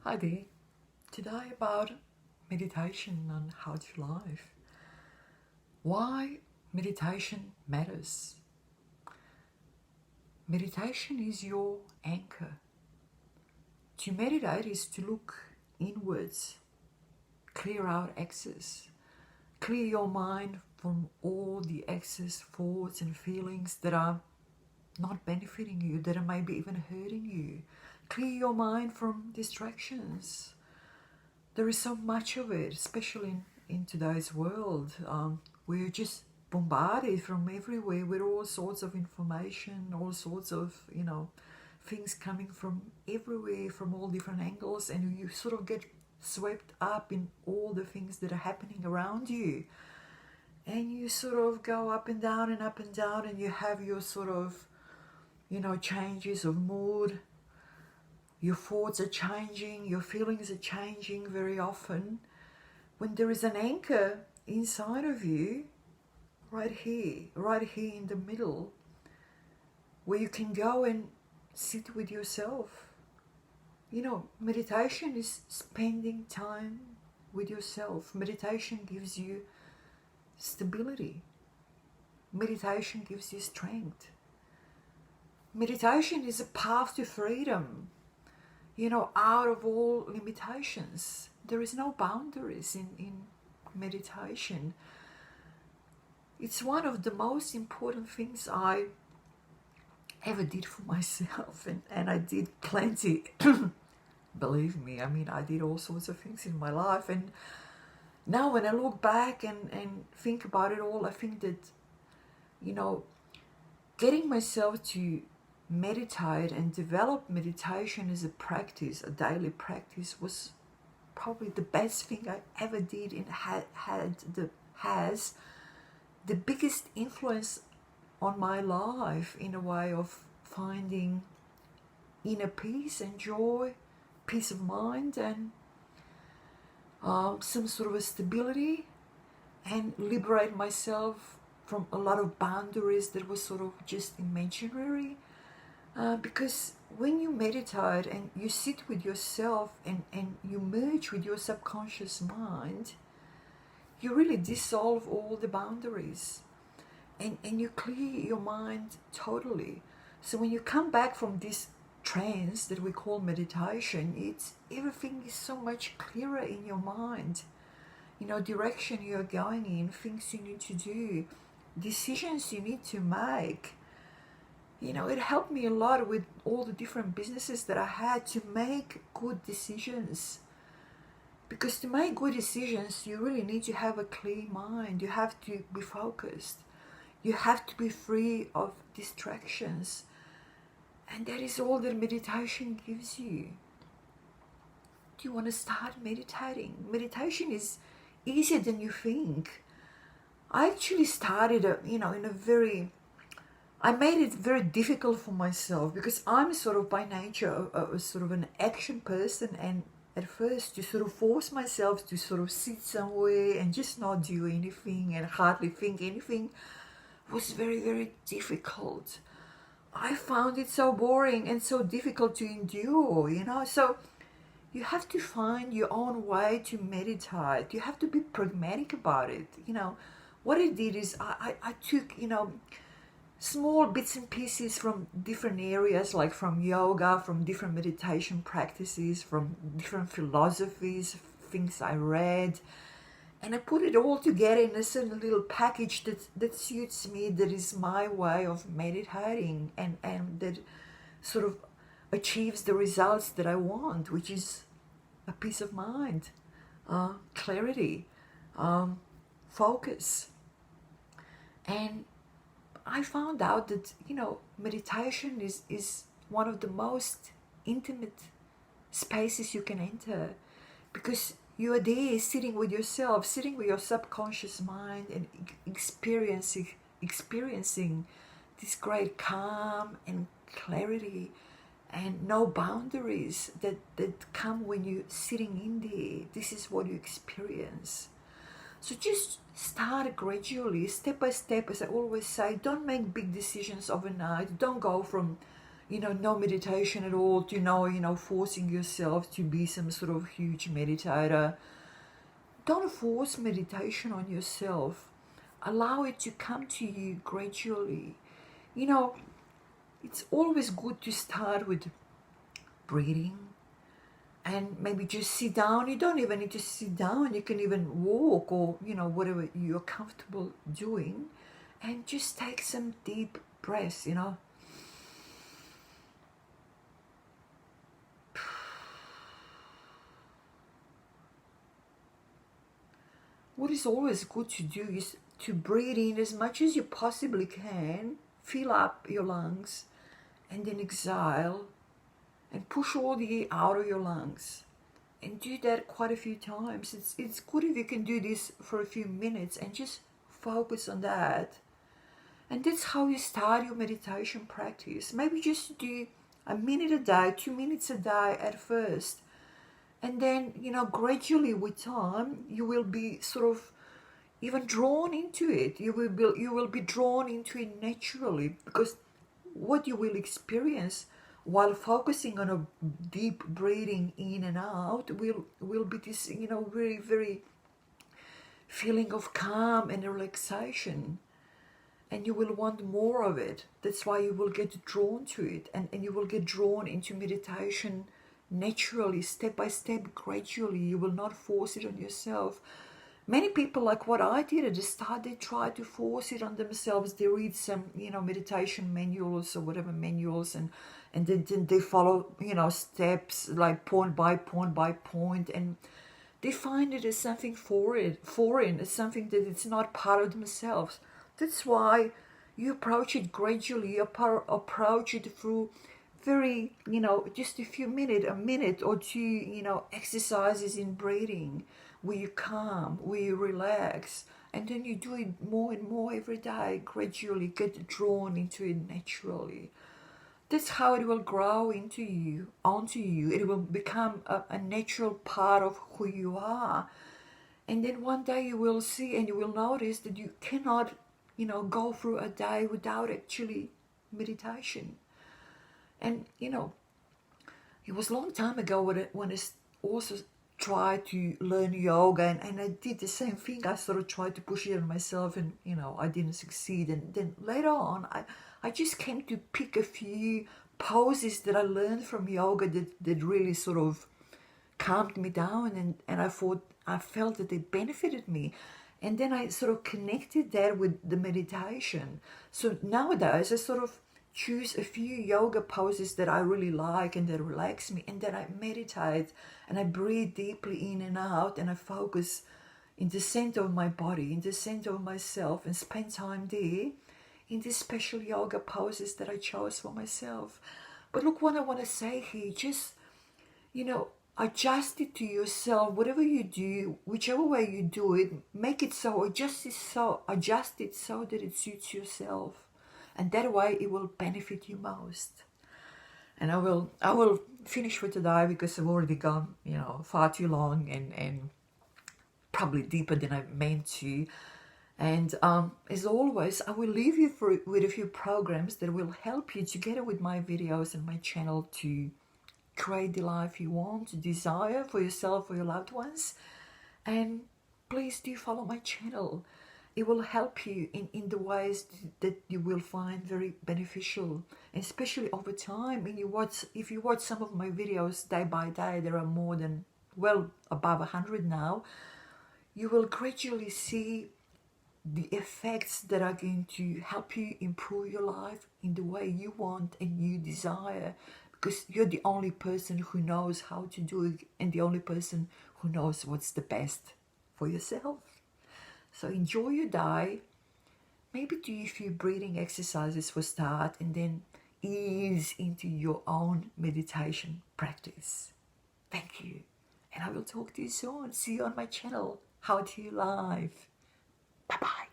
Hi there. Today about meditation and how to live. Why meditation matters. Meditation is your anchor. To meditate is to look inwards, clear out excess, clear your mind from all the excess thoughts and feelings that are not benefiting you, that are maybe even hurting you. Clear your mind from distractions. There is so much of it, especially in today's world. We're just bombarded from everywhere with all sorts of information, all sorts of, things coming from everywhere, from all different angles, and you sort of get swept up in all the things that are happening around you. And you sort of go up and down and up and down, and you have your sort of, changes of mood. Your thoughts are changing, your feelings are changing very often. When there is an anchor inside of you, right here in the middle, where you can go and sit with yourself. Meditation is spending time with yourself. Meditation gives you stability. Meditation gives you strength. Meditation is a path to freedom. Out of all limitations. There is no boundaries in meditation. It's one of the most important things I ever did for myself, and I did plenty. Believe me, I did all sorts of things in my life, and now when I look back and think about it all, I think that, getting myself to meditate and develop meditation as a practice, a daily practice, was probably the best thing I ever did, and has the biggest influence on my life in a way of finding inner peace and joy, peace of mind, and some sort of a stability, and liberate myself from a lot of boundaries that were sort of just imaginary. Because when you meditate and you sit with yourself and you merge with your subconscious mind, you really dissolve all the boundaries, and you clear your mind totally. So when you come back from this trance that we call meditation, everything is so much clearer in your mind. Direction you're going in, things you need to do, decisions you need to make. It helped me a lot with all the different businesses that I had to make good decisions. Because to make good decisions, you really need to have a clear mind. You have to be focused. You have to be free of distractions. And that is all that meditation gives you. Do you want to start meditating? Meditation is easier than you think. I actually started, I made it very difficult for myself, because I'm sort of by nature a sort of an action person, and at first to sort of force myself to sort of sit somewhere and just not do anything and hardly think anything was very, very difficult. I found it so boring and so difficult to endure, so you have to find your own way to meditate. You have to be pragmatic about it. What I did is I took, small bits and pieces from different areas, like from yoga, from different meditation practices, from different philosophies, things I read, and I put it all together in a certain little package that suits me, that is my way of meditating, and that sort of achieves the results that I want, which is a peace of mind, clarity, focus. And I found out that, meditation is one of the most intimate spaces you can enter, because you are there sitting with yourself, sitting with your subconscious mind, and experiencing this great calm and clarity and no boundaries that come when you're sitting in there. This is what you experience. So just start gradually, step by step. As I always say, don't make big decisions overnight. Don't go from, no meditation at all, to forcing yourself to be some sort of huge meditator. Don't force meditation on yourself. Allow it to come to you gradually. It's always good to start with breathing and maybe just sit down. You don't even need to sit down. You can even walk or, whatever you're comfortable doing, and just take some deep breaths, What is always good to do is to breathe in as much as you possibly can, fill up your lungs, and then exhale and push all the air out of your lungs. And do that quite a few times. It's good if you can do this for a few minutes and just focus on that. And that's how you start your meditation practice. Maybe just do a minute a day, 2 minutes a day at first. And then, gradually with time, you will be sort of even drawn into it. You will be drawn into it naturally, because what you will experience while focusing on a deep breathing in and out will be this, very, very feeling of calm and relaxation. And you will want more of it. That's why you will get drawn to it. And you will get drawn into meditation naturally, step by step, gradually. You will not force it on yourself. Many people, like what I did at the start, they try to force it on themselves. They read some, meditation manuals or whatever manuals, and then they follow, steps like point by point by point, and they find it as something foreign, as something that it's not part of themselves. That's why you approach it gradually. You approach it through very, just a minute or two, exercises in breathing, where you calm, where you relax, and then you do it more and more every day, gradually get drawn into it naturally. That's how it will grow onto you. It will become a natural part of who you are. And then one day you will see and you will notice that you cannot, go through a day without actually meditation. And, it was a long time ago when I also tried to learn yoga, and I did the same thing. I sort of tried to push it on myself, and, I didn't succeed. And then later on, I just came to pick a few poses that I learned from yoga that really sort of calmed me down, and I felt that they benefited me. And then I sort of connected that with the meditation. So nowadays I sort of choose a few yoga poses that I really like and that relax me, and then I meditate and I breathe deeply in and out, and I focus in the center of my body, in the center of myself, and spend time there in these special yoga poses that I chose for myself. But look, what I want to say here, just, adjust it to yourself. Whatever you do, whichever way you do it, make it so, adjust it so that it suits yourself. And that way it will benefit you most. And I will finish for today, because I've already gone, far too long and probably deeper than I meant to. And as always, I will leave you with a few programs that will help you, together with my videos and my channel, to create the life you want, to desire for yourself or your loved ones. And please do follow my channel. It will help you in the ways that you will find very beneficial, and especially over time. If you watch some of my videos day by day, there are more than, well, above 100 now, you will gradually see the effects that are going to help you improve your life in the way you want and you desire, because you're the only person who knows how to do it, and the only person who knows what's the best for yourself. So enjoy your day. Maybe do a few breathing exercises for start, and then ease into your own meditation practice. Thank you. And I will talk to you soon. See you on my channel, How to Live. Bye-bye.